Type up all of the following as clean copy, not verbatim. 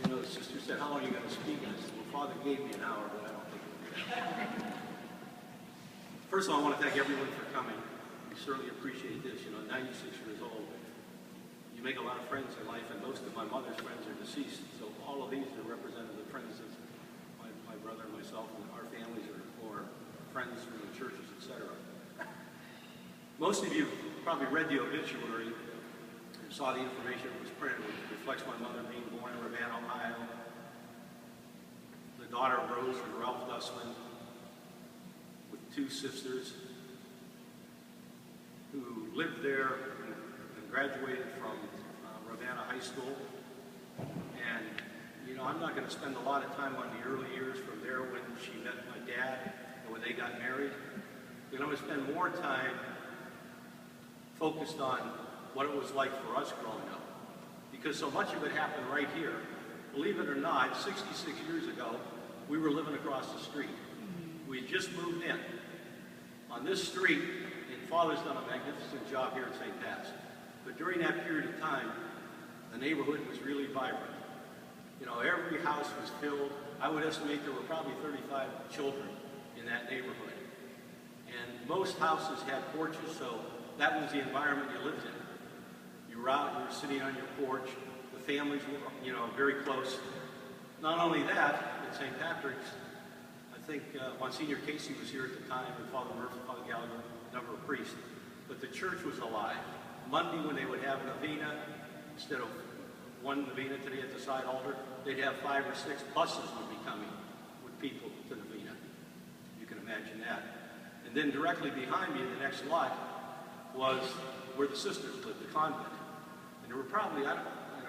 You know, the sister said, how long are you going to speak? And I said, well, Father gave me an hour, but I don't think it'll be that. First of all, I want to thank everyone for coming. We certainly appreciate this. You know, 96 years old. You make a lot of friends in life, and most of my mother's friends are deceased. So all of these are representative friends of my brother and myself, and our families or friends from the churches, etc. Most of you probably read the obituary and saw the information that was printed, which reflects my mother being born in Ravenna, Ohio, the daughter of Rose and Ralph Dussman, with 2 sisters who lived there and graduated from Ravenna High School. And, you know, I'm not going to spend a lot of time on the early years from there when she met my dad and when they got married. But I'm going to spend more time focused on what it was like for us growing up. Because so much of it happened right here. Believe it or not, 66 years ago, we were living across the street. We had just moved in. On this street, and Father's done a magnificent job here at St. Pat's. But during that period of time, the neighborhood was really vibrant. You know, every house was filled. I would estimate there were probably 35 children in that neighborhood. And most houses had porches, so that was the environment you lived in. You were out, you were sitting on your porch. The families were, you know, very close. Not only that, at St. Patrick's, I think Monsignor Casey was here at the time, and Father Murphy, Father Gallagher, a number of priests. But the church was alive. Monday, when they would have a novena, instead of one novena today at the side altar, they'd have 5 or 6 buses would be coming with people to novena. You can imagine that. And then directly behind me in the next lot was where the sisters lived, the convent. And there were probably, I don't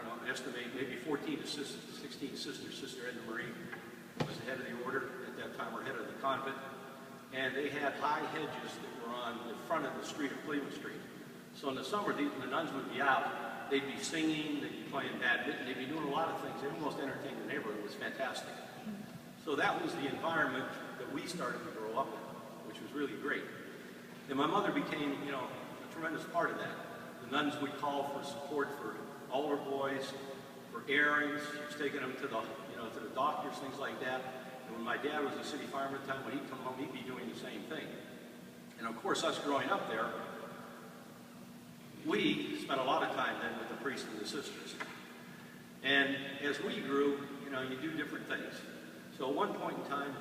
know, estimate maybe 14 to 16 sisters. Sister Edna Marie was the head of the order at that time, or head of the convent. And they had high hedges that were on the front of the street of Cleveland Street. So in the summer, the nuns would be out. They'd be singing, they'd be playing badminton, they'd be doing a lot of things. They almost entertained the neighborhood. It was fantastic. So that was the environment that we started to grow up in, which was really great. And my mother became, you know, a tremendous part of that. The nuns would call for support for older boys, for errands. She was taking them to the, you know, to the doctors, things like that. And when my dad was a city fireman at the time, when he'd come home, he'd be doing the same thing. And of course, us growing up there, we spent a lot of time then with the priests and the sisters. And as we grew, you know, you do different things. So at one point in time,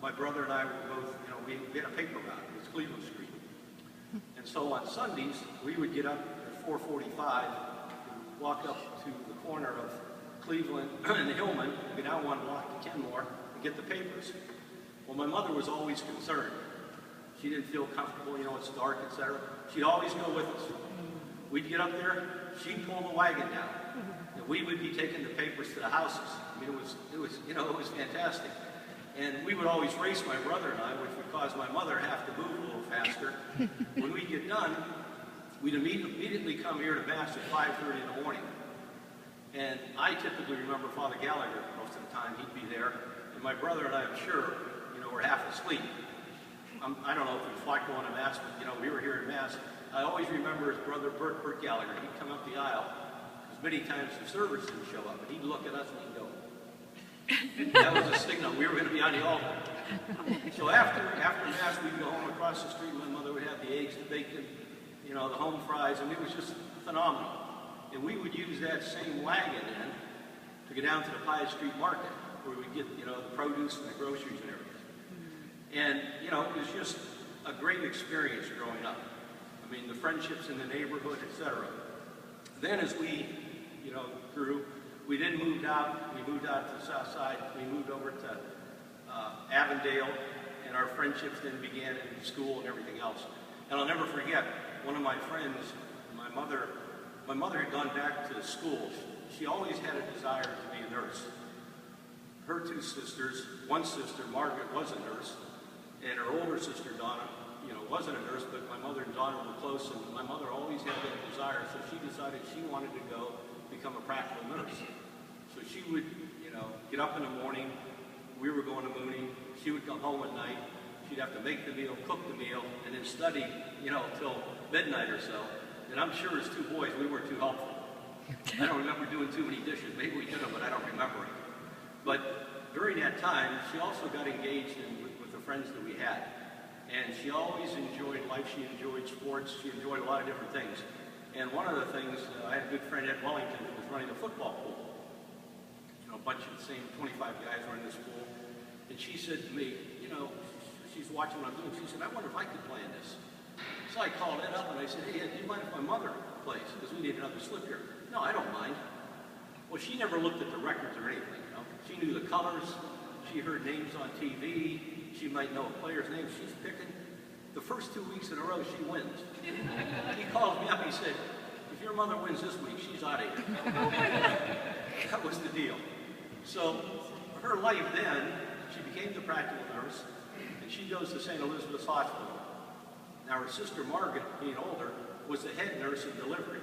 my brother and I were both, you know, we had a paper route. It was Cleveland Street. And so on Sundays, we would get up at 4:45, walk up to the corner of Cleveland and Hillman, go down one block to Kenmore, and get the papers. Well, my mother was always concerned. She didn't feel comfortable, you know, it's dark, etc. She'd always go with us. We'd get up there, she'd pull the wagon down, and we would be taking the papers to the houses. I mean, it was, you know, it was fantastic. And we would always race, my brother and I, which would cause my mother to have to move a little faster. When we get done, we'd immediately come here to Mass at 5:30 in the morning. And I typically remember Father Gallagher most of the time. He'd be there. And my brother and I, I'm sure, you know, were half asleep. I don't know if we fought going to Mass, but, you know, we were here in Mass. I always remember his brother, Bert Gallagher. He'd come up the aisle, because many times the servers didn't show up, and he'd look at us and he'd go. That was a signal we were going to be on the altar. So after Mass, we'd go home across the street. My mother would have the eggs, the bacon, you know, the home fries. I mean, it was just phenomenal. And we would use that same wagon then to go down to the Pius Street Market, where we'd get, you know, the produce and the groceries and everything. And, you know, it was just a great experience growing up. I mean, the friendships in the neighborhood, etc. Then as we, you know, grew, we then moved out. We moved out to the south side. We moved over to Avondale, and our friendships then began in school and everything else. And I'll never forget, one of my friends, my mother had gone back to school. She always had a desire to be a nurse. Her 2 sisters, one sister, Margaret, was a nurse, and her older sister, Donna, you know, wasn't a nurse, but my mother and Donna were close, and my mother always had that desire, so she decided she wanted to go become a practical nurse. So she would, you know, get up in the morning, we were going to Mooney, she would come home at night, she'd have to make the meal, cook the meal, and then study, you know, till midnight or so. And I'm sure as 2 boys, we weren't too helpful. I don't remember doing too many dishes. Maybe we did them, but I don't remember it. But during that time, she also got engaged with the friends that we had. And she always enjoyed life. She enjoyed sports. She enjoyed a lot of different things. And one of the things, I had a good friend at Wellington who was running a football pool. You know, a bunch of the same 25 guys were in this pool. And she said to me, you know, she's watching what I'm doing. She said, I wonder if I could play in this. So I called Ed up and I said, hey, Ed, do you mind if my mother plays? Because we need another slip here. No, I don't mind. Well, she never looked at the records or anything, you know. She knew the colors. She heard names on TV. She might know a player's name. She's picking. The first 2 weeks in a row, she wins. He calls me up. He said, if your mother wins this week, she's out of here. That was the deal. So her life then, she became the practical nurse, and she goes to St. Elizabeth's Hospital. Now, her sister Margaret, being older, was the head nurse in delivery.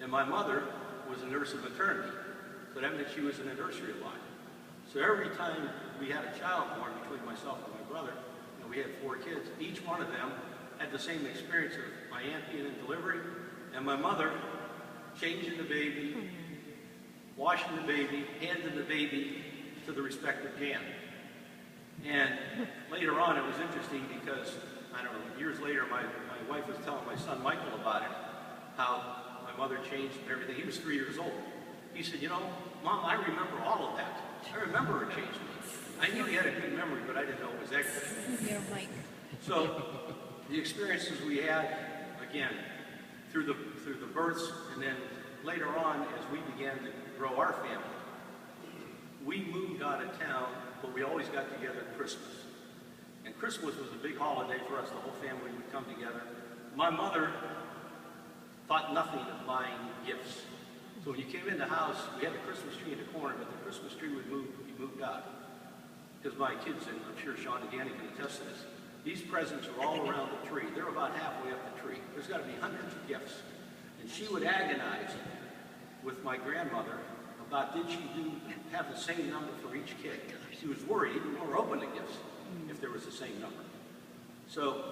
And my mother was a nurse in maternity. So that meant she was in a nursery line. So every time we had a child born between myself and my brother, you know, we had 4 kids, each one of them had the same experience of my aunt being in delivery and my mother changing the baby, washing the baby, handing the baby to the respective Jan. And later on, it was interesting because, I don't know, years later, my wife was telling my son Michael about it, how my mother changed and everything. He was 3 years old. He said, you know, Mom, I remember all of that. I remember her changing me. I knew he had a good memory, but I didn't know it was that good. Yeah, Mike. So the experiences we had, again, through the births, and then later on, as we began to grow our family, we moved out of town, but we always got together at Christmas. And Christmas was a big holiday for us. The whole family would come together. My mother thought nothing of buying gifts. So when you came in the house, we had a Christmas tree in the corner, but the Christmas tree would be moved out. Because my kids, and I'm sure Sean and Danny can attest to this, these presents are all around the tree. They're about halfway up the tree. There's got to be hundreds of gifts. And she would agonize with my grandmother about did she have the same number for each kid. She was worried even when we were opening gifts if there was the same number. So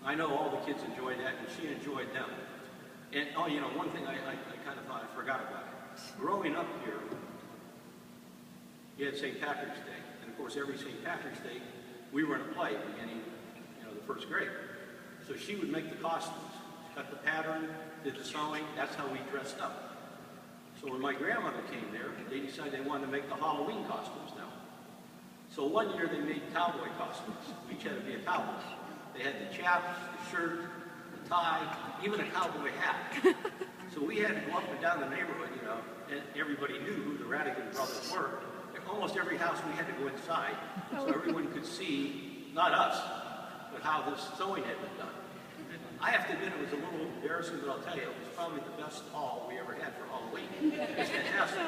I know all the kids enjoyed that, and she enjoyed them. And, oh, you know, one thing I kind of thought I forgot about it. Growing up here, you had St. Patrick's Day. And, of course, every St. Patrick's Day, we were in a play beginning, you know, the first grade. So she would make the costumes, cut the pattern, did the sewing. That's how we dressed up. So when my grandmother came there, they decided they wanted to make the Halloween costumes now. So one year they made cowboy costumes. We each had to be a cowboy. They had the chaps, the shirt, the tie, even a cowboy hat. So we had to go up and down the neighborhood, you know, and everybody knew who the Rhattigan brothers were. At almost every house we had to go inside so everyone could see, not us, but how this sewing had been done. I have to admit it was a little embarrassing, but I'll tell you, it was probably the best haul we ever had for Halloween. It was fantastic.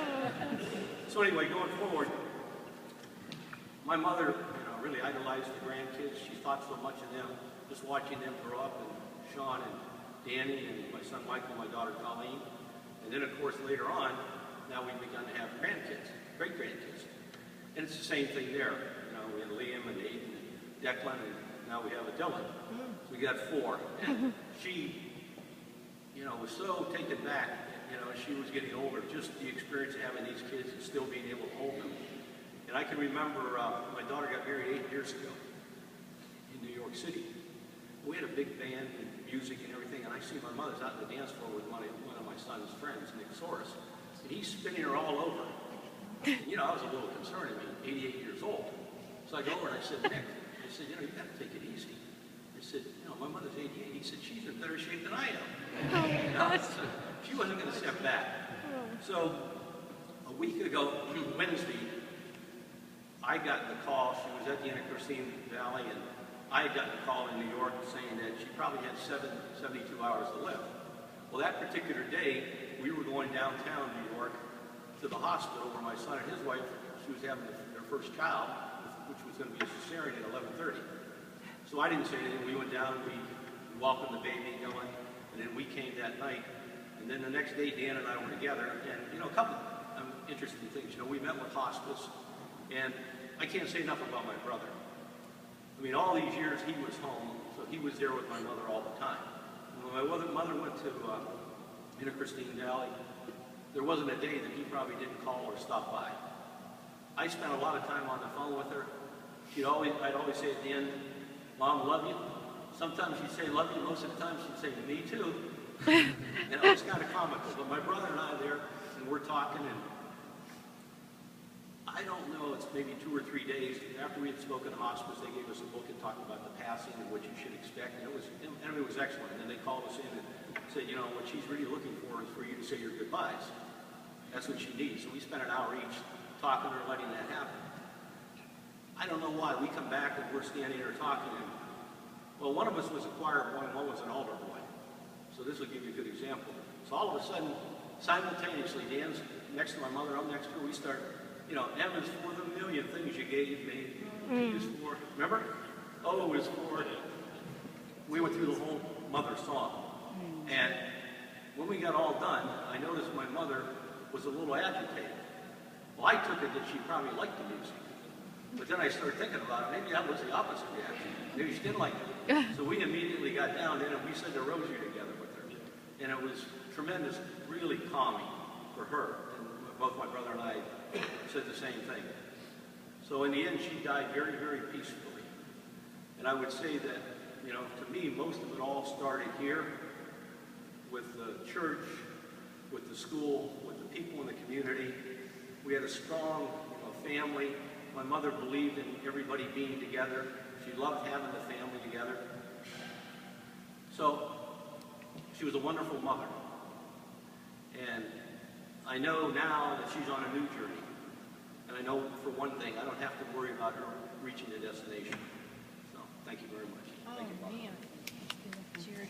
So anyway, going forward, my mother, you know, really idolized the grandkids. She thought so much of them, just watching them grow up, and Sean and Danny and my son Michael, my daughter Colleen. And then, of course, later on, now we've begun to have grandkids, great-grandkids. And it's the same thing there. You know, we had Liam and Aiden and Declan, and now we have a Dylan. So we got 4. And she, you know, was so taken back, you know, as she was getting older, just the experience of having these kids and still being able to hold them. And I can remember my daughter got married 8 years ago in New York City. We had a big band and music and everything, and I see my mother's out in the dance floor with one of my son's friends, Nick Soros, and he's spinning her all over. And, you know, I was a little concerned. I mean, 88 years old. So I go over and I said, Nick, I said, you know, you got to take it easy. I said, you know, my mother's 88. He said, she's in better shape than I am. You know, so she wasn't going to step back. So a week ago, Wednesday, I got the call. She was at the Christine Valley, and I had gotten a call in New York saying that she probably had 72 hours to live. Well, that particular day, we were going downtown New York to the hospital where my son and his wife, she was having their first child, which was going to be a cesarean at 11:30. So I didn't say anything. We went down, we welcomed the baby, Dylan, and then we came that night. And then the next day, Dan and I were together, and, you know, a couple interesting things. You know, we met with hospice, and I can't say enough about my brother. I mean, all these years he was home, so he was there with my mother all the time. When my mother went to in a Christine Valley, there wasn't a day that he probably didn't call or stop by. I spent a lot of time on the phone with her. I'd always say at the end, Mom, love you. Sometimes she'd say, love you. Most of the time she'd say, me too. And it was kind of comical. But my brother and I are there, and we're talking, and I don't know, it's maybe 2 or 3 days after we had spoken to hospice, they gave us a book and talked about the passing and what you should expect, and it was excellent. And then they called us in and said, you know, what she's really looking for is for you to say your goodbyes. That's what she needs. So we spent an hour each talking to her, letting that happen. I don't know why. We come back and we're standing there talking, and well, one of us was a choir boy and one was an altar boy. So this will give you a good example. So all of a sudden, simultaneously, Dan's next to my mother, I'm next to her, we start, you know, M is for the million things you gave me. T is for, remember? O is for, we went through the whole mother song. And when we got all done, I noticed my mother was a little agitated. Well, I took it that she probably liked the music. But then I started thinking about it. Maybe that was the opposite reaction. Maybe she didn't like it. So we immediately got down in and we said the rosary together with her. And it was tremendous, really calming for her. And both my brother and I said the same thing. So in the end, she died very, very peacefully. And I would say that, you know, to me, most of it all started here with the church, with the school, with the people in the community. We had a strong, family. My mother believed in everybody being together. She loved having the family together. So she was a wonderful mother. And I know now that she's on a new journey. And I know for one thing, I don't have to worry about her reaching the destination. So thank you very much. Thank you, Bob. Man. Jerry.